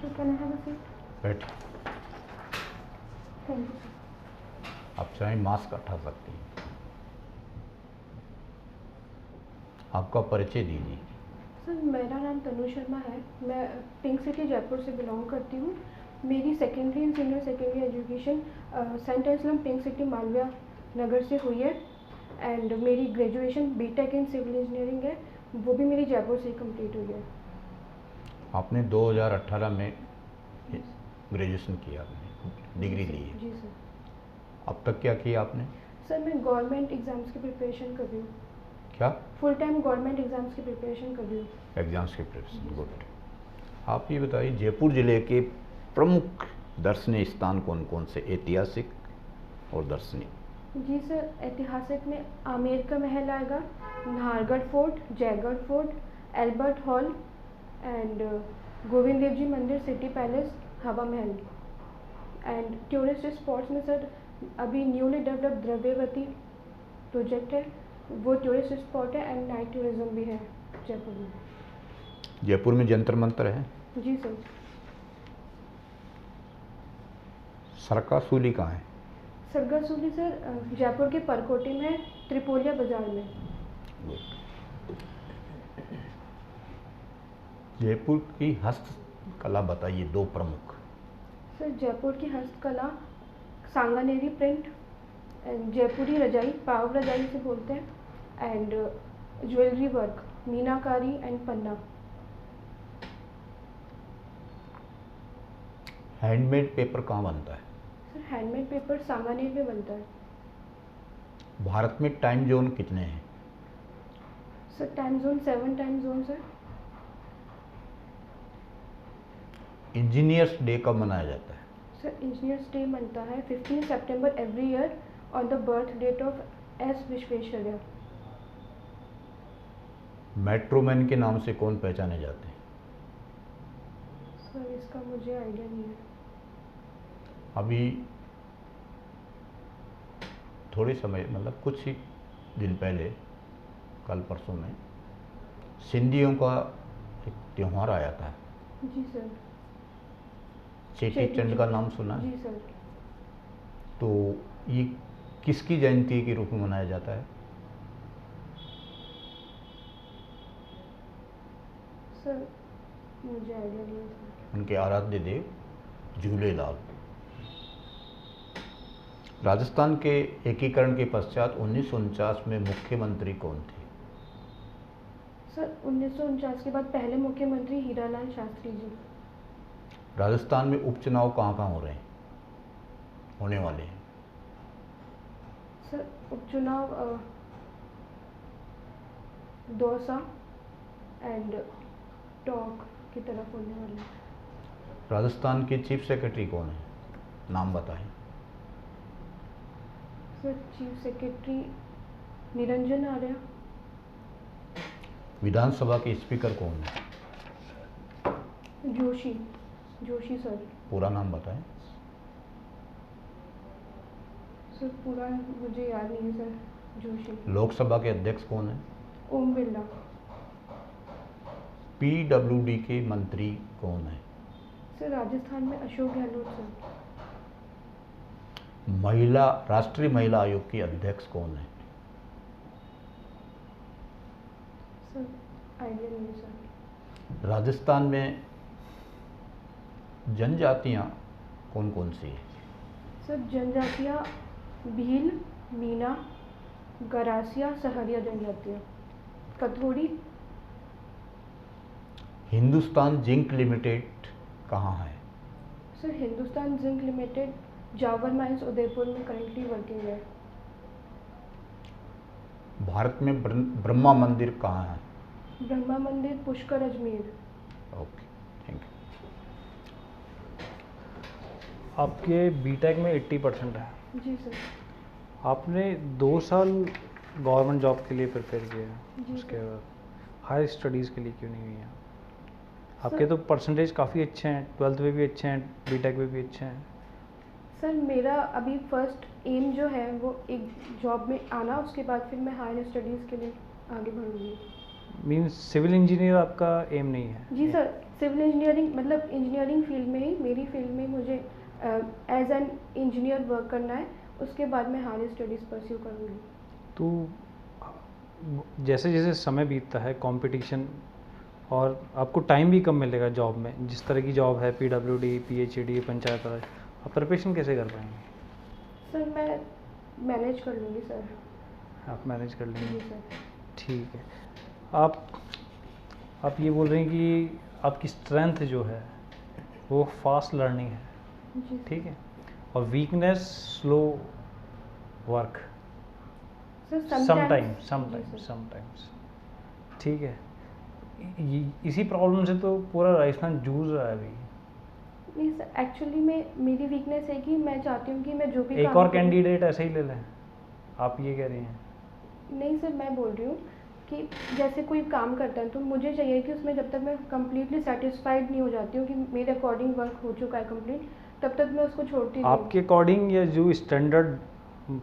Sir can I have a seat? बैठ। Thank you sir. आप चाहे मास्क हटा सकती हैं। आपका परिचय दीजिए। सर मेरा नाम तनु शर्मा है। मैं पिंक सिटी जयपुर से बिलोंग करती हूँ। मेरी secondary and senior secondary education saint एस्लम पिंक सिटी मालविया नगर से हुई है एंड मेरी graduation BTech in civil engineering है, वो भी मेरी जयपुर से कंप्लीट हुई है। आपने 2018 में ग्रेजुएशन किया, आपने डिग्री ली है। जी सर। अब तक क्या किया आपने? सर मैं गवर्नमेंट एग्ज़ाम्स की प्रिपरेशन कर रही हूँ। क्या? फुल टाइम गवर्नमेंट एग्ज़ाम्स की प्रिपरेशन कर रही हूँ। एग्जाम्स की प्रिपरेशन, गुड। आप ये बताइए, जयपुर ज़िले के प्रमुख दर्शनीय स्थान कौन कौन से, ऐतिहासिक और दर्शनीय? जी सर, ऐतिहासिक में आमेर का महल आएगा, Nahargarh fort, Jaigarh fort, Albert Hall and Govind Dev ji मंदिर, City Palace, Hawa Mahal. And tourist spots में सर अभी न्यूली डेवलप्ड द्रव्यवती प्रोजेक्ट है, वो टूरिस्ट स्पॉट है एंड नाइट टूरिज्म भी है जयपुर में। जयपुर में जंतर मंतर है। जी सर। सरकासूली कहाँ है? सरगासूली सर जयपुर के परकोटे में है, त्रिपोलिया बाजार में। जयपुर की हस्तकला बताइए, दो प्रमुख। सर जयपुर की हस्तकला सांगानेरी प्रिंट एंड जयपुरी रजाई, पाव रजाई से बोलते हैं, and jewellery work, meenakari and Panna. Handmade paper कहाँ बनता है? सर हैंडमेड पेपर सांगानेर में बनता है। भारत में टाइम जोन कितने हैं? Sir time zone 7 time zone sir. Engineers day कब मनाया जाता है? सर इंजीनियर्स डे बनता है 15 सितंबर every year on the birth date of S Visvesvaraya. Metroman के नाम से कौन पहचाने जाते हैं? सर इसका मुझे आइडिया नहीं है। अभी थोड़े समय, मतलब कुछ ही दिन पहले, कल परसों में सिंधियों का एक त्यौहार आया था, जी सर। चेटी चंड का नाम सुना है? जी सर। तो ये किसकी जयंती के रूप में मनाया जाता है? सर मुझे आइडिया नहीं है सर। उनके आराध्य देव झूलेलाल। राजस्थान के एकीकरण के पश्चात 1949 में मुख्यमंत्री कौन थे? सर 1949 के बाद पहले मुख्यमंत्री हीरालाल शास्त्री जी। राजस्थान में उपचुनाव कहाँ कहाँ हो रहे हैं, होने वाले हैं? सर उपचुनाव दौसा एंड टोंक की तरफ होने वाले हैं। राजस्थान के चीफ सेक्रेटरी कौन है, नाम बताएं। Sir chief secretary Niranjan Arya. विधानसभा के स्पीकर कौन है? जोशी सर। पूरा नाम बताएं। सर पूरा मुझे याद नहीं है सर। जोशी। लोकसभा के अध्यक्ष कौन है? ओम बिरला। पीडब्ल्यूडी के मंत्री कौन है? सर राजस्थान में अशोक गहलोत सर। राष्ट्रीय महिला आयोग की अध्यक्ष कौन है? सर आइडिया नहीं है सर। राजस्थान में जनजातियां कौन कौन सी है? सर जनजातियाँ भील, मीना, गरासिया, सहरिया जनजातियाँ, कथोड़ी। हिंदुस्तान जिंक लिमिटेड कहाँ है? Sir Hindustan zinc limited Zawar mines Udaipur में करेंटली वर्किंग है। भारत में ब्रह्मा मंदिर कहाँ है? ब्रह्मा मंदिर Pushkar Ajmer. Okay, thank you. आपके बीटेक में 80% है। जी सर। आपने 2 साल गवर्नमेंट जॉब के लिए प्रिपेयर किया है, जी उसके सर। बाद हायर स्टडीज़ के लिए क्यों नहीं हुई है? आपके तो परसेंटेज काफ़ी अच्छे हैं, 12th में भी अच्छे हैं, बीटेक में भी अच्छे हैं। सर मेरा अभी फर्स्ट एम जो है वो एक जॉब में आना, उसके बाद फिर मैं हायर स्टडीज़ के लिए आगे बढ़ूँगी। मीन्स सिविल इंजीनियर आपका एम नहीं है? जी सर, सिविल इंजीनियरिंग मतलब इंजीनियरिंग फील्ड में ही, मेरी फील्ड में मुझे एज एन इंजीनियर वर्क करना है, उसके बाद मैं हायर स्टडीज़ परस्यू करूँगी। तो जैसे जैसे समय बीतता है कंपटीशन, और आपको टाइम भी कम मिलेगा जॉब में, जिस तरह की जॉब है पीडब्ल्यूडी, पीएचडी, पंचायत राज, आप प्रिपरेशन कैसे कर पाएंगे? सर मैं मैनेज कर लूँगी सर। आप मैनेज कर जी लेंगे? सर। ठीक है। आप ये बोल रहे हैं कि आपकी स्ट्रेंथ जो है वो फास्ट लर्निंग है, जी ठीक है, और weakness slow work sir, sometimes, ठीक है। इसी प्रॉब्लम से तो पूरा राजस्थान जूझ रहा है अभी। नहीं सर, एक्चुअली में मेरी वीकनेस है कि मैं चाहती हूँ कि मैं जो भी एक काम और करूँ- कैंडिडेट ऐसे ही ले लें, आप ये कह रही हैं? नहीं सर, मैं बोल रही हूँ कि जैसे कोई काम करता है तो मुझे चाहिए कि उसमें जब तक मैं कम्प्लीटली सेटिस्फाइड नहीं हो जाती हूँ कि मेरे अकॉर्डिंग वर्क हो चुका है कंप्लीट, तब तक मैं उसको छोड़ती नहीं हूँ। आपके अकॉर्डिंग या जो स्टैंडर्ड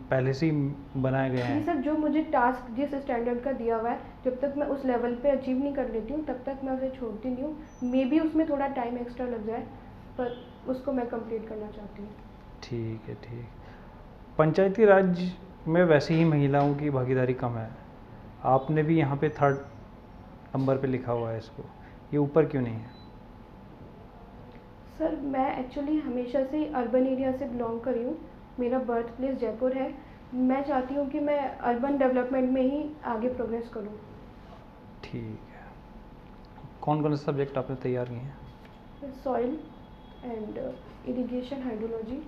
पहले से ही बनाए गए नहीं हैं? सर, जो मुझे टास्क जिस स्टैंडर्ड का दिया हुआ है, जब तक मैं उस लेवल पे अचीव नहीं कर लेती हूँ तब तक मैं उसे छोड़ती नहीं हूँ। मे बी उसमें थोड़ा टाइम एक्स्ट्रा लग जाए, पर उसको मैं कंप्लीट करना चाहती हूँ। ठीक है, ठीक। पंचायती राज में वैसे ही महिलाओं की भागीदारी कम है, आपने भी यहाँ पे 3rd नंबर पे लिखा हुआ है इसको, ये ऊपर क्यों नहीं है? सर मैं एक्चुअली हमेशा से अर्बन एरिया से बिलोंग कर रही हूँ, मेरा बर्थ प्लेस जयपुर है। मैं चाहती हूँ कि मैं अर्बन डेवलपमेंट में ही आगे प्रोग्रेस करूँ। ठीक है। कौन कौन से सब्जेक्ट आपने तैयार किए हैं? Soil and irrigation, hydrology.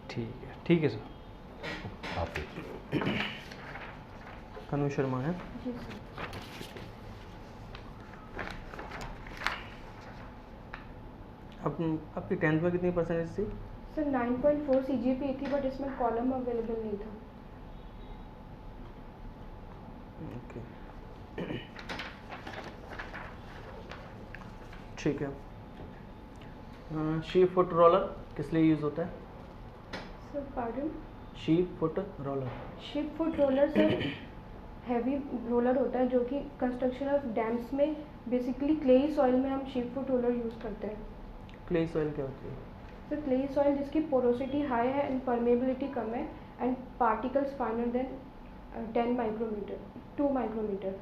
ठीक है सर। आप कनु शर्मा है। जी सर। आपकी 10th में कितनी परसेंटेज थी? सर 9.4 CGPA थी, बट इसमें कॉलम अवेलेबल नहीं था। ओके, ठीक है। शीप फुट रोलर किस लिए यूज़ होता है? Sir pardon? Sheep foot roller. Ship foot roller sir heavy roller होता है जो कि कंस्ट्रक्शन ऑफ डैम्स में बेसिकली क्लेई सॉइल में हम शिप फुट रोलर यूज़ करते हैं। क्ले सॉइल क्या होती है? सर क्लेई सॉइल जिसकी पोरोसिटी हाई है एंड परमेबिलिटी कम है and particles finer than 2 micrometre.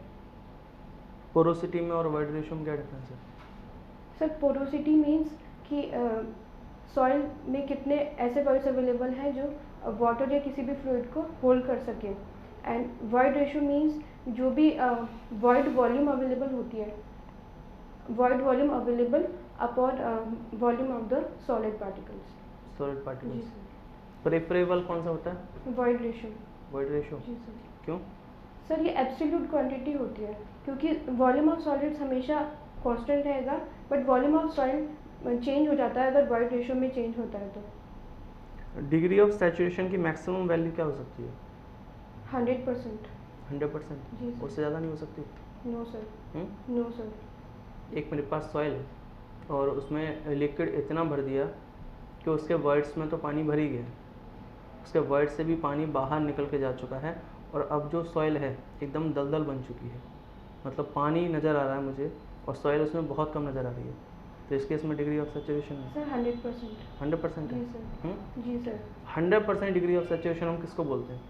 Porosity में और वर्ड रेशियो में क्या डिफरेंस है? सर पोरोसिटी मीन्स कि सॉइल में कितने ऐसे वर्ड्स अवेलेबल हैं जो वाटर या किसी भी फ्लूइड को होल्ड कर सके, एंड वॉइड रेशियो मीन्स जो भी वॉइड वॉल्यूम अवेलेबल होती है, void volume available upon volume of the solid particles. Solid जी पार्टिकल्स। सर। प्रेफरेबल कौन सा होता है? Void ratio. Word ratio. जी सर। क्यों? सर ये एब्सोल्यूट क्वांटिटी होती है, क्योंकि वॉल्यूम ऑफ सॉलिड्स हमेशा कांस्टेंट रहेगा, but volume of soil change हो जाता है अगर वॉइड रेशियो में चेंज होता है तो। डिग्री ऑफ सैचुरेशन की मैक्सिमम वैल्यू क्या हो सकती है? 100%। 100%? जी सर। उससे ज़्यादा नहीं हो सकती? No sir. Hmm? No sir. एक मेरे पास सॉइल है और उसमें लिक्विड इतना भर दिया कि उसके वर्ड्स में तो पानी भर ही गया, उसके वर्ड से भी पानी बाहर निकल के जा चुका है, और अब जो सॉइल है एकदम दलदल बन चुकी है, मतलब पानी नज़र आ रहा है मुझे और सॉइल उसमें बहुत कम नज़र आ रही है, तो इस केस में डिग्री ऑफ सैचुरेशन है सर 100%। 100% है। जी सर। जी सर। 100% डिग्री ऑफ सैचुरेशन हम किसको बोलते हैं?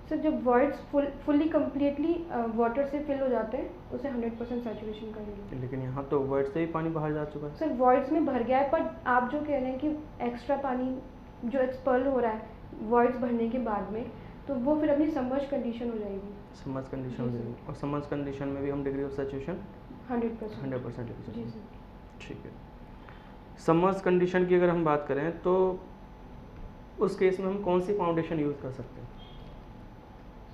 सर जब वर्ड्स फुल्ली कम्प्लीटली वाटर से फिल हो जाते हैं उसे 100% सैचुरेशन करेंगे। लेकिन यहाँ तो वर्ड से ही पानी बाहर जा चुका है। सर वर्ड्स में भर गया है, पर आप जो कह रहे हैं कि एक्स्ट्रा पानी जो एक्सपर्ल हो रहा है वर्ड्स भरने के बाद में, तो वो फिर अपनी सबमर्ज कंडीशन हो जाएगी। सबमर्ज कंडीशन हो जी सर। जाएगी, और सबमर्ज कंडीशन में भी हम डिग्री ऑफ सैचुरेशन 100%। 100% लिख जी सकते हैं। सर। ठीक है। सबमर्ज कंडीशन की अगर हम बात करें तो उस केस में हम कौन सी फाउंडेशन यूज़ कर सकते हैं?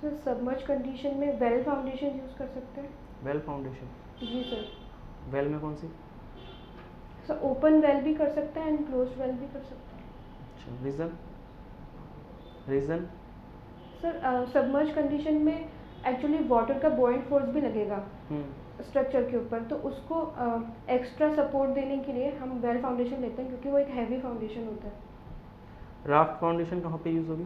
सर सबमर्ज कंडीशन में वेल फाउंडेशन यूज़ कर सकते हैं। Well foundation. जी सर। वेल में कौन सी? सर ओपन वेल भी कर सकते हैं एंड क्लोज वेल भी कर सकते हैं। अच्छा, reason? Reason? Sir submerge condition में एक्चुअली वाटर का बॉइंट फोर्स भी लगेगा स्ट्रक्चर के ऊपर, तो उसको एक्स्ट्रा सपोर्ट देने के लिए हम वेल फाउंडेशन लेते हैं, क्योंकि वो एक हैवी फाउंडेशन होता है। राफ्ट फाउंडेशन कहाँ पे यूज़ होगी?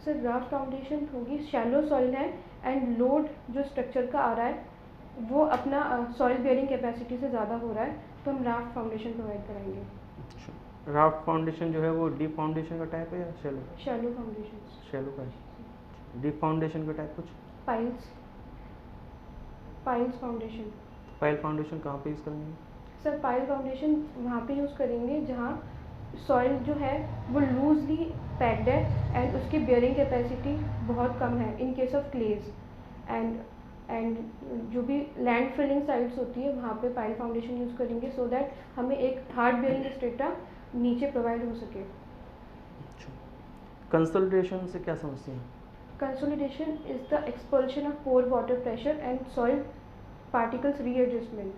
सर राफ्ट फाउंडेशन होगी, शैलो सॉइल है एंड लोड जो स्ट्रक्चर का आ रहा है वो अपना सॉइल बेयरिंग कैपेसिटी से ज़्यादा हो रहा है, तो हम राफ्ट फाउंडेशन प्रोवाइड कराएंगे। अच्छा, राफ्ट फाउंडेशन जो है वो डीप फाउंडेशन का टाइप है या शैलो? Shallow foundation. शैलो का है। डीप फाउंडेशन का टाइप कुछ? Piles foundation. पाइल फाउंडेशन कहाँ पे यूज़ करेंगे? सर पाइल फाउंडेशन वहाँ पे यूज़ करेंगे जहाँ सॉइल जो है वो लूजली पैक्ड है एंड उसकी बेयरिंग कैपेसिटी बहुत कम है इन केस ऑफ क्लेज, एंड जो भी लैंड फिलिंग साइट्स होती है वहाँ पे पाइल फाउंडेशन यूज़ करेंगे सो दैट हमें एक हार्ड बेयरिंग स्ट्रेटा नीचे प्रोवाइड हो सके। अच्छा, कंसोलिडेशन से क्या समझते हैं? Consolidation is the expulsion of pore water pressure and soil particles readjustment.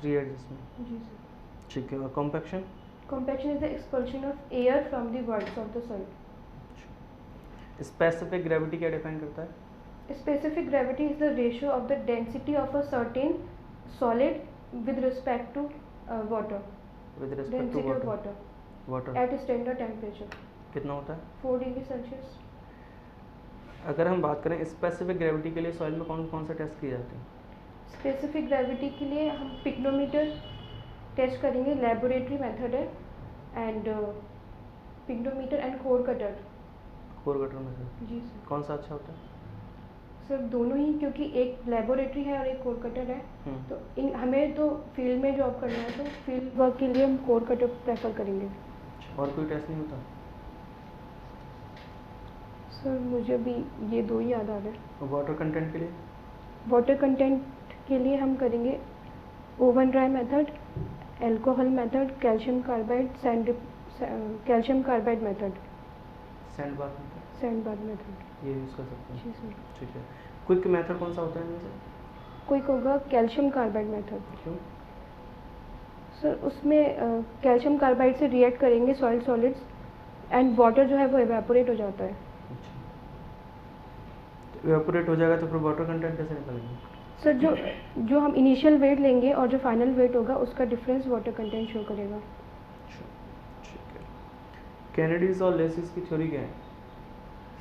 Readjustment, जी सर। ठीक है। और compaction? Compaction is the expulsion of air from the voids of the soil. Specific gravity क्या डिफाइन करता है? Specific gravity is the ratio of the density of a certain solid with respect to water. With respect to Density of water. water water at standard temperature कितना होता है? 4 degree Celsius. अगर हम बात करें स्पेसिफिक ग्रेविटी के लिए soil में कौन कौन से टेस्ट किए जाते हैं? Specific gravity के लिए हम पिग्नोमीटर टेस्ट करेंगे, लेबोरेटरी मेथड है, and pycnometer and core cutter. Core cutter method जी सर। कौन सा अच्छा होता है? सर दोनों ही, क्योंकि एक लेबोरेटरी है और एक कोर कटर है, हम्म। तो हमें तो फील्ड में जॉब करना है तो फील्ड वर्क के लिए हम कोर कटर प्रेफर करेंगे। और कोई टेस्ट नहीं होता? सर मुझे अभी ये दो ही याद आ रहे हैं। और वाटर कंटेंट के लिए? वाटर कंटेंट के लिए हम करेंगे oven dry method, alcohol method, calcium carbide method, sand bath method, sand bath method. ये यूज़ कर सकते हैं। जी सर। ठीक है। क्विक मेथड कौन सा होता है इनमें से? कोई होगा कैल्शियम कार्बाइड मेथड। क्यों? सर उसमें कैल्शियम कार्बाइड से रिएक्ट करेंगे सॉइल सॉलिड्स एंड वाटर जो है वो एवेपोरेट हो जाता है। अच्छा, तो इवेपोरेट हो जाएगा तो फिर वाटर कंटेंट कैसे निकालेंगे? सर जो हम इनिशियल वेट लेंगे और जो फाइनल वेट होगा उसका डिफरेंस वाटर कंटेंट शो करेगा। अच्छा, ठीक है। कैनेडीज और लेसिस की थ्योरी क्या है?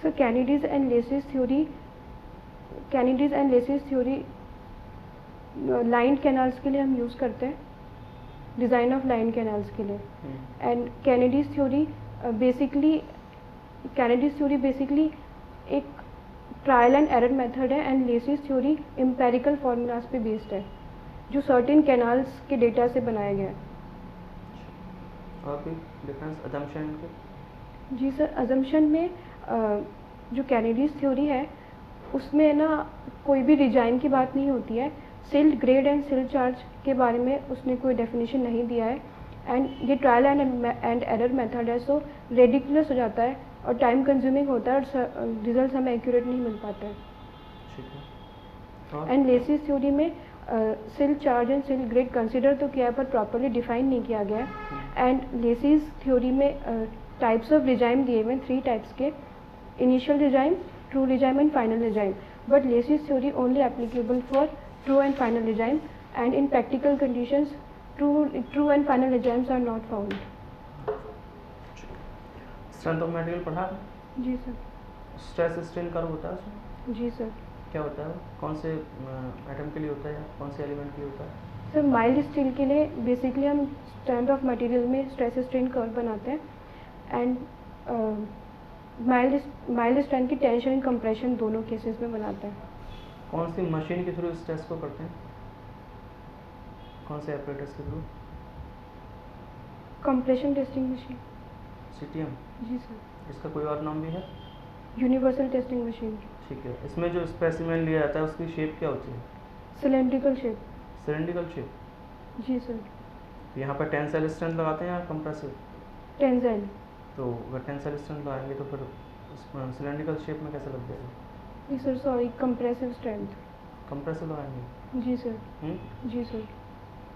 Sir Kennedy's and Lacey's theory line canals के लिए हम यूज़ करते हैं, डिज़ाइन ऑफ लाइन कैनाल्स के लिए। एंड कैनेडीज थ्योरी बेसिकली एक ट्रायल एंड एरर मेथड है, and Lacey's theory empirical formulas पे बेस्ड है जो सर्टेन कैनाल्स के डेटा से बनाया गया है। और कोई डिफरेंस अजम्पशन के? जी सर, अजम्पशन में जो कैनेडीज थ्योरी है उसमें ना कोई भी रिजाइन की बात नहीं होती है, silt grade and silt charge के बारे में उसने कोई डेफिनेशन नहीं दिया है, एंड ये ट्रायल एंड एरर मेथड है, सो रेडिकुलस हो जाता है और टाइम कंज्यूमिंग होता है और रिजल्ट हमें एक्यूरेट नहीं मिल पाता है। ठीक है। और एंड लेसिस थ्योरी में silt charge and silt grade consider तो किया है पर प्रॉपरली डिफाइन नहीं किया गया है। एंड लेसिस थ्योरी में टाइप्स ऑफ रिजाइम दिए हुए हैं 3 टाइप्स के, initial regime, true regime and final regime, but Lacey's theory only applicable for true and final regime, and in practical conditions true and final regimes are not found. Strength of material पढ़ा है? जी सर। Stress strain curve होता है उसमें? जी sir. क्या होता है वो? कौन से आइटम के लिए होता है या कौन से एलिमेंट के लिए होता है? सर माइल्ड स्टील के लिए बेसिकली हम स्ट्रेंथ ऑफ मटेरियल में स्ट्रेस स्ट्रेन कर्व बनाते हैं, एंड माइल्ड स्ट्रेंथ की टेंशन एंड कंप्रेशन दोनों केसेस में बनाते हैं। कौन सी मशीन के थ्रू इस टेस्ट को करते हैं? कौन से ऑपरेटर्स के through? Compression testing machine. CTM? जी सर। इसका कोई और नाम भी है? Universal testing machine. ठीक है। इसमें जो स्पेसिमेन लिया जाता है उसकी शेप क्या होती है? Cylindrical shape. Cylindrical shape? जी सर। यहाँ पर टेंसाइल स्ट्रेंथ लगाते हैं या कंप्रेसिव? टेंसाइल। तो अगर टेंसाइल स्ट्रेंथ लगाएंगे तो फिर सिलेंड्रिकल शेप में कैसे लग जाएगा? जी sir, sorry, compressive strength. Compressive लगाएंगे? जी सर। जी सर।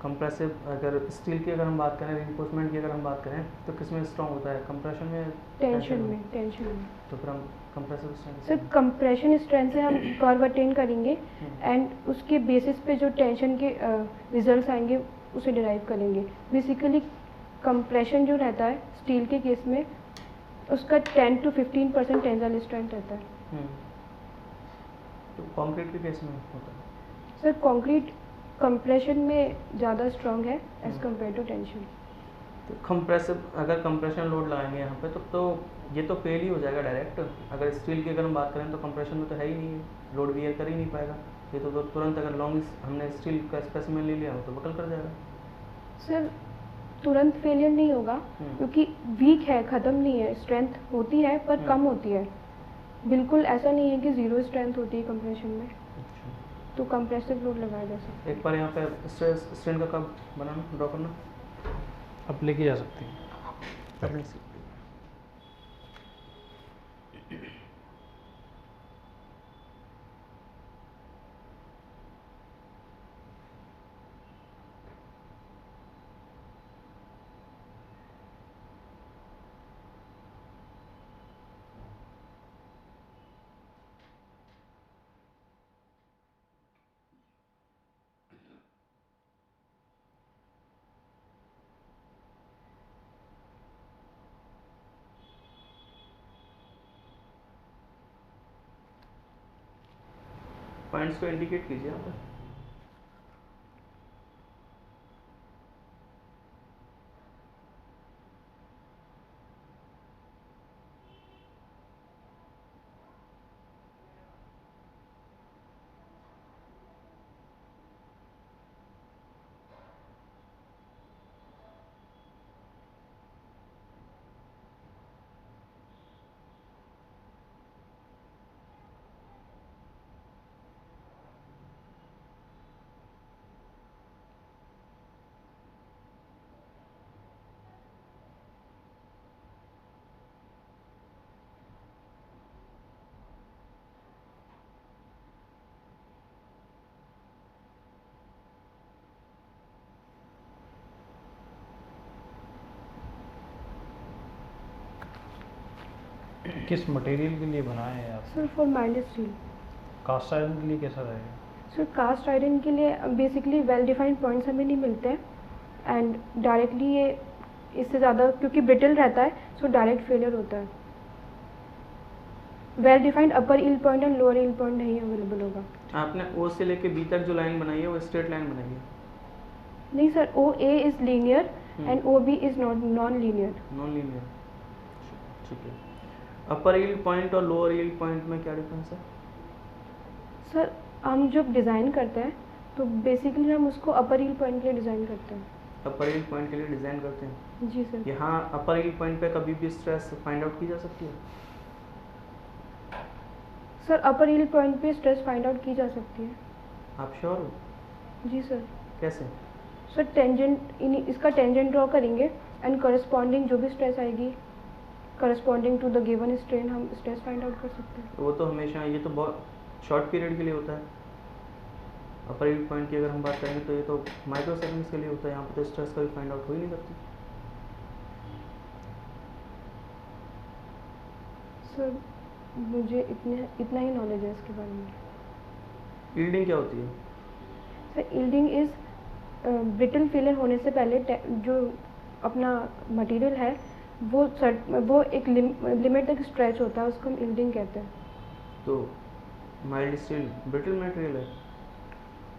कंप्रेसिव, अगर स्टील की अगर हम बात करें, रिइंफोर्समेंट की अगर हम बात करें तो किस में स्ट्रॉन्ग होता है? कंप्रेशन में? टेंशन में। टेंशन में। तो फिर हम compressive strength sir compression strength से हम कर्व अटेन करेंगे एंड उसके बेसिस पे जो टेंशन के रिजल्ट्स आएंगे उसे डिराइव करेंगे। बेसिकली कंप्रेशन जो रहता है स्टील के केस में उसका 10 to 15% टेंसाइल स्ट्रेंथ रहता है। तो कंक्रीट के केस में होता है? सर कंक्रीट कंप्रेशन में ज़्यादा स्ट्रांग है एज कम्पेयर टू टेंशन। तो कंप्रेसिव अगर कंप्रेशन लोड लगाएंगे यहाँ पे तो ये तो फेल ही हो जाएगा डायरेक्ट। अगर स्टील की अगर हम बात करें तो कंप्रेशन में तो है ही नहीं है, लोड बियर कर ही नहीं पाएगा। ये तो तुरंत अगर लॉन्ग हमने स्टील का स्पेसिमेन ले लिया तो बकल कर जाएगा। सर तुरंत फेलियर नहीं होगा क्योंकि वीक है, ख़त्म नहीं है, स्ट्रेंथ होती है पर कम होती है। बिल्कुल ऐसा नहीं है कि ज़ीरो स्ट्रेंथ होती है कंप्रेशन में, अच्छा, तो कंप्रेसिव लोड लगाया जा सकता है। एक बार यहाँ पे स्ट्रेंथ का कब बनाना ड्रॉ करना आप लेके जा सकते हैं। अपने से। पॉइंट्स को इंडिकेट कीजिए यहाँ पर। किस मटेरियल के लिए बनाए हैं आप? Sir for mild steel. Cast iron के लिए कैसा रहेगा? सर कास्ट आयरन के लिए बेसिकली वेल डिफाइंड पॉइंट्स हमें नहीं मिलते हैं एंड डायरेक्टली ये इससे ज़्यादा क्योंकि ब्रिटल रहता है सो डायरेक्ट फेलियर होता है। वेल डिफाइंड अपर ईल्ड पॉइंट और लोअर ईल्ड पॉइंट नहीं अवेलेबल होगा। आपने ओ से लेके बी तक जो लाइन बनाई है वो स्ट्रेट लाइन बनाई है? नहीं sir, O A is linear and O B is non linear. Non linear, ठीक है। अपर यील्ड पॉइंट और लोअर यील्ड पॉइंट में क्या डिफरेंस है? सर हम जब डिज़ाइन करते हैं तो बेसिकली हम उसको अपर यील्ड पॉइंट के लिए डिज़ाइन करते हैं। अपर यील्ड पॉइंट के लिए डिज़ाइन करते हैं? जी सर। यहाँ अपर यील्ड पॉइंट पे कभी भी स्ट्रेस फाइंड आउट की जा सकती है? सर अपर यील्ड पॉइंट पे स्ट्रेस फाइंड आउट की जा सकती है। आप श्योर हो? जी सर। कैसे? सर टेंजेंट इसका टेंजेंट ड्रॉ करेंगे एंड करस्पॉन्डिंग जो भी स्ट्रेस आएगी corresponding to the given strain हम स्ट्रेस फाइंड आउट कर सकते हैं। वो तो हमेशा, ये तो बहुत शॉर्ट पीरियड के लिए होता है। अपर यील्ड पॉइंट की अगर हम बात करेंगे तो ये तो माइक्रो सेकंड्स के लिए होता है। यहाँ पर तो स्ट्रेस कभी फाइंड आउट हो ही नहीं सकती। सर मुझे इतना ही नॉलेज है इसके बारे में। यील्डिंग क्या होती है? Sir yielding is brittle failure होने से पहले जो अपना मटेरियल है वो एक लिमिट तक स्ट्रेच होता है, उसको हम यील्डिंग कहते हैं। तो माइल्ड स्टील ब्रिटल मटेरियल है?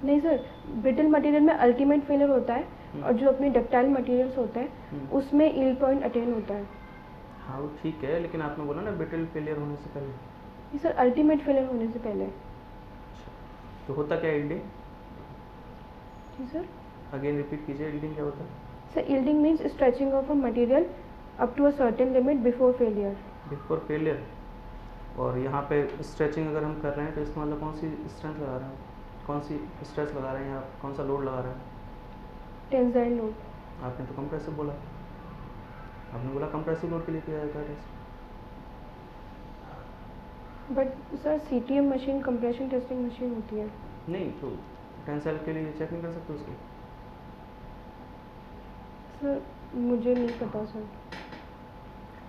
नहीं सर, ब्रिटल मटेरियल में अल्टीमेट फेलियर होता है और जो अपने डक्टाइल मटेरियल्स होते हैं उसमें यील्ड पॉइंट अटेन होता है। हाँ वो ठीक है, लेकिन आपने बोला ना ब्रिटल फेलियर होने से पहले। जी सर, अल्टीमेट फेलियर होने से पहले। तो होता क्या यील्डिंग? जी सर। अगेन रिपीट कीजिए, यील्डिंग क्या होता है? Sir yielding means stretching of a material up to a certain limit before failure. Before failure. और यहाँ पे स्ट्रेचिंग अगर हम कर रहे हैं तो इसका मतलब कौन सी स्ट्रेंथ लगा रहे हैं, कौन सी स्ट्रेस लगा रहे हैं, या कौन सा लोड लगा रहे हैं? Tensile load. आपने तो कंप्रेसिव बोला, आपने बोला कंप्रेसिव लोड के लिए किया जाता है test. But sir CTM machine compression testing machine होती है। नहीं तो टेंसाइल के लिए चेक नहीं कर सकते उसको? सर मुझे नहीं पता सर।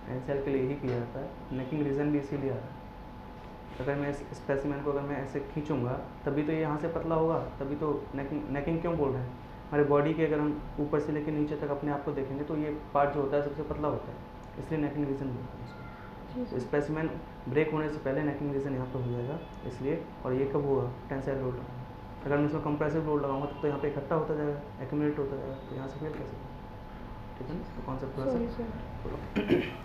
टेंसाइल के लिए ही किया जाता है, नेकिंग रीज़न भी इसीलिए आ रहा है। अगर मैं इस स्पेसिमेन को अगर मैं ऐसे खींचूंगा तभी तो ये यहाँ से पतला होगा, तभी तो नेकिंग क्यों बोल रहे हैं? हमारे बॉडी के अगर हम ऊपर से लेकर नीचे तक अपने आप को देखेंगे तो ये पार्ट जो होता है सबसे पतला होता है, इसलिए नेकिंग रीज़न बोलते हैं उसको। जी सर। स्पेसिमेन ब्रेक होने से पहले नेकिंग रीजन यहाँ पे हो जाएगा, इसलिए। और ये कब होगा? टेंसाइल लोड लगाऊंगा। अगर मैं इसमें कंप्रेसिव लोड लगाऊंगा तो यहाँ पे इकट्ठा होता जाएगा, एक्यूमुलेट होता जाएगा, तो यहाँ से फेल कैसे होगा? ठीक है ना, तो कॉन्सेप्ट थोड़ा सॉरी सा सर।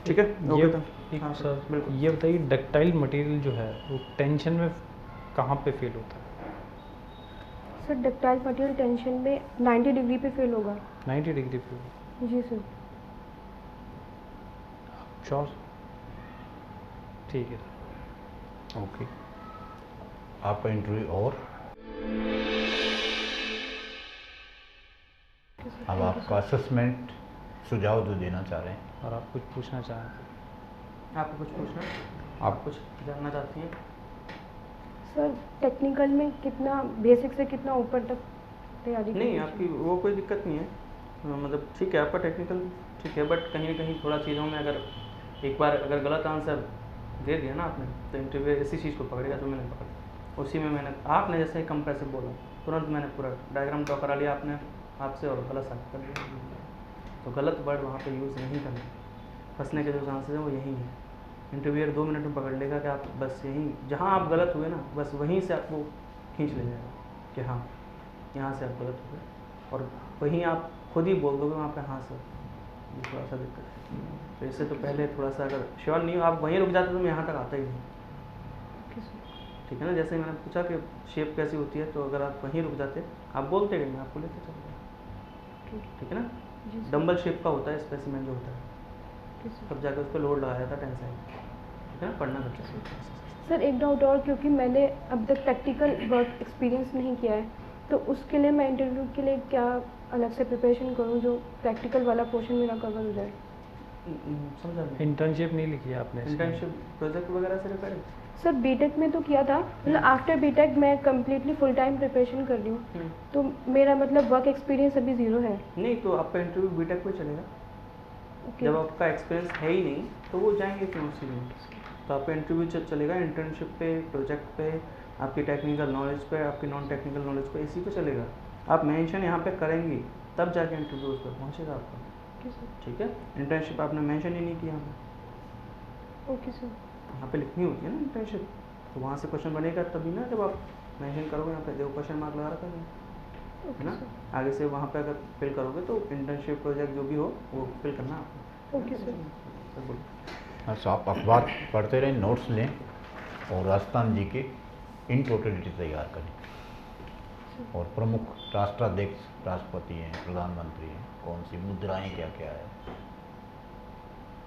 ठीक है। ये ओके तो एक हाँ सर बिल्कुल। ये बताइए, डक्टाइल मटेरियल जो है वो टेंशन में कहाँ पे फेल होता है? सर डक्टाइल मटेरियल टेंशन में 90 डिग्री पे फेल होगा। 90 डिग्री पे? जी सर। श्योर? ठीक है। ओके, आपका इंटरव्यू और अब आपका असेसमेंट सुझाव जो देना चाह रहे हैं। और आप कुछ पूछना चाहें तो? आपको कुछ पूछना? आप कुछ जानना चाहती हैं? सर टेक्निकल में कितना बेसिक से कितना ऊपर तक तैयारी नहीं, करनी आपकी चाहिए? वो कोई दिक्कत नहीं है। मतलब ठीक है, आपका टेक्निकल ठीक है, बट कहीं ना कहीं थोड़ा चीज़ों में अगर एक बार अगर गलत आंसर दे दिया ना आपने, तो इंटरव्यू इसी चीज़ को पकड़ेगा जो मैंने पकड़ा। उसी में मैंने आपने जैसे कंप्रेसिव बोला, तुरंत मैंने पूरा डायग्राम ड्रॉ करा लिया आपने आपसे और गलत साबित कर दिया। तो गलत वर्ड वहाँ पे यूज़ नहीं करना। फंसने के जो चांसेस हैं वो यही है। इंटरव्यूअर 2 मिनट में पकड़ लेगा कि आप बस यहीं जहाँ आप गलत हुए ना, बस वहीं से आपको खींच ले जाएगा कि हाँ यहाँ से आप गलत हुए, और वहीं आप खुद ही बोल दोगे वहाँ पे हाँ सर, ये थोड़ा सा दिक्कत है। तो इससे तो पहले थोड़ा सा अगर श्योर नहीं हो, आप वहीं रुक जाते तो मैं यहाँ तक आता ही नहीं। Okay sir. ठीक है ना, जैसे मैंने पूछा कि शेप कैसी होती है, तो अगर आप वहीं रुक जाते, आप बोलते गए, मैं आपको लेते चल गया। ठीक है ना। जी सर। डंबल शेप का होता है स्पेसिमेन जो होता है, ओके सर। तब जाकर उस पर लोड लगाया जाता है टेंसाइल। ठीक है ना, पढ़ना करते हैं। सर एक डाउट और, क्योंकि मैंने अब तक प्रैक्टिकल वर्क एक्सपीरियंस नहीं किया है, तो उसके लिए मैं इंटरव्यू के लिए क्या अलग से प्रिपरेशन करूं जो प्रैक्टिकल वाला पोर्शन मेरा कवर हो जाए? समझा नहीं। इंटर्नशिप नहीं लिखी है आपने इसमें? इंटर्नशिप प्रोजेक्ट वगैरह से रिलेटेड? सर बीटेक में तो किया था, मतलब आफ्टर बीटेक मैं कम्प्लीटली फुल टाइम प्रिपरेशन कर रही हूँ, तो मेरा मतलब वर्क एक्सपीरियंस अभी ज़ीरो है। नहीं, तो आपका इंटरव्यू बीटेक में चलेगा। ओके। जब आपका एक्सपीरियंस है ही नहीं तो वो जाएंगे क्यों उसी में? तो आपका इंटरव्यू चलेगा इंटर्नशिप पे, प्रोजेक्ट पे, आपकी टेक्निकल नॉलेज पे, आपकी नॉन टेक्निकल नॉलेज पे, इसी पे चलेगा। आप मेंशन यहाँ पे करेंगी तब जाके इंटरव्यू उस पर पहुँचेगा आपका। Okay sir. ठीक है, इंटर्नशिप आपने मेंशन ही नहीं किया यहाँ पे। Okay sir. यहाँ पे लिखनी होती है ना इंटर्नशिप, तो वहाँ से क्वेश्चन बनेगा तभी ना, जब आप मेंशन करोगे यहाँ पे देखो क्वेश्चन मार्क लगा रखा है है ओके ना। सर। आगे से वहाँ पे अगर फिल करोगे तो इंटर्नशिप प्रोजेक्ट जो भी हो वो फिल करना आपको। Okay sir. सर बोलो। अच्छा, आप अखबार पढ़ते रहें, नोट्स लें और राजस्थान जी के इन टोटलिटी तैयार करें। और प्रमुख राष्ट्राध्यक्ष, राष्ट्रपति हैं, प्रधानमंत्री हैं, कौन सी मुद्राएं क्या क्या है।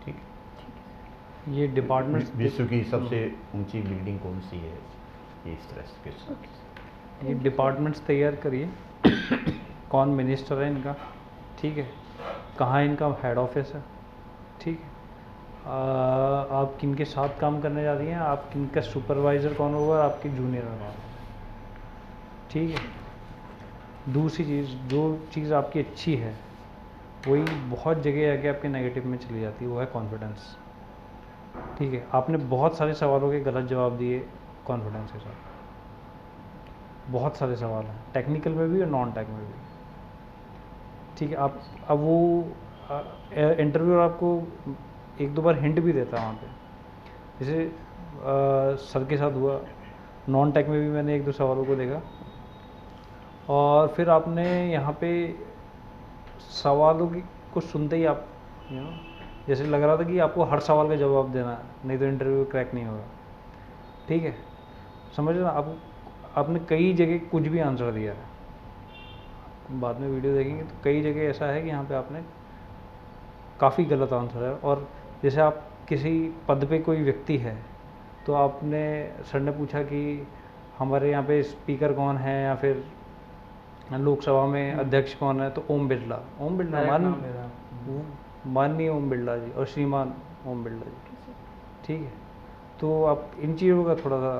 ठीक है। ये डिपार्टमेंट विश्व की सबसे ऊंची बिल्डिंग कौन सी है, ये इस तरह के ओके सर। ये डिपार्टमेंट्स तैयार करिए। कौन मिनिस्टर है इनका, ठीक है, कहाँ इनका हेड ऑफिस है, ठीक है, आप किन के साथ काम करने जा रही हैं, आप किन का सुपरवाइज़र कौन होगा, आपके जूनियर होगा, ठीक है। दूसरी चीज़, जो चीज़ आपकी अच्छी है वही बहुत जगह आके आपके नेगेटिव में चली जाती है, वो है कॉन्फिडेंस। ठीक है, आपने बहुत सारे सवालों के गलत जवाब दिए कॉन्फिडेंस के साथ। बहुत सारे सवाल हैं, टेक्निकल में भी और नॉन टेक में भी। ठीक है, आप अब वो इंटरव्यूअर आपको 1-2 बार हिंट भी देता है वहाँ पे। जैसे सर के साथ हुआ, नॉन टेक में भी मैंने 1-2 सवालों को देखा, और फिर आपने यहाँ पे सवालों की को सुनते ही आप जैसे लग रहा था कि आपको हर सवाल का जवाब देना है, नहीं तो इंटरव्यू क्रैक नहीं होगा। ठीक है, समझ रहे ना आप, आपने कई जगह कुछ भी आंसर दिया है, बाद में वीडियो देखेंगे तो कई जगह ऐसा है कि यहाँ पे आपने काफ़ी गलत आंसर है। और जैसे आप किसी पद पे कोई व्यक्ति है, तो आपने, सर ने पूछा कि हमारे यहाँ पे स्पीकर कौन है या फिर लोकसभा में अध्यक्ष कौन है, तो ओम बिरला, माननीय ओम बिरला जी और श्रीमान ओम बिरला जी। ठीक है, तो आप इन चीज़ों का थोड़ा सा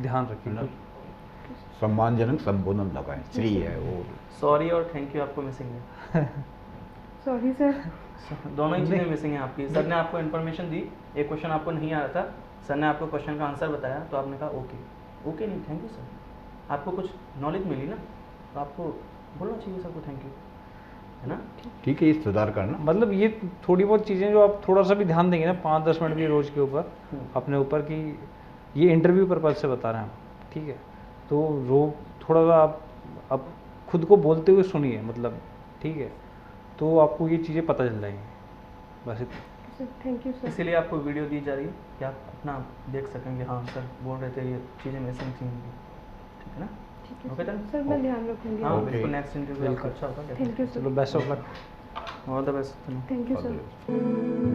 ध्यान रखिए। सम्मानजनक संबोधन लगाएं, श्री है वो। सॉरी और थैंक यू आपको मिसिंग है। Sorry sir. दोनों ही चीज़ें मिसिंग हैं आपकी। सर ने आपको इन्फॉर्मेशन दी, एक क्वेश्चन आपको नहीं आ रहा था, सर ने आपको क्वेश्चन का आंसर बताया, तो आपने कहा ओके। ओके नहीं, थैंक यू सर। आपको कुछ नॉलेज मिली ना, तो आपको बोलना चाहिए सबको थैंक यू, है ना। ठीक है, ये सुधार करना। मतलब ये थोड़ी बहुत चीज़ें जो आप थोड़ा सा भी ध्यान देंगे ना, 5-10 मिनट भी रोज़ के ऊपर अपने ऊपर, कि ये इंटरव्यू पर्पज से बता रहे हैं हम, ठीक है, तो थोड़ा सा आप खुद को बोलते हुए सुनिए, मतलब ठीक है, तो आपको ये चीज़ें पता चल जाएंगी, बस इतना। Sir thank you sir. इसीलिए आपको वीडियो दी जा रही है कि आप अपना देख सकेंगे, हाँ सर बोल रहे थे ये चीज़ें ऐसी थी, ठीक है ना? ठीक है ओके सर, then? सर मैं ध्यान रखूँगी। हाँ ओके। बिल्कुल, नेक्स्ट इंटरव्यू आपका बिल्कुल। अच्छा होगा। Thank you sir. चलो best of luck. All the best. Thank you All the sir.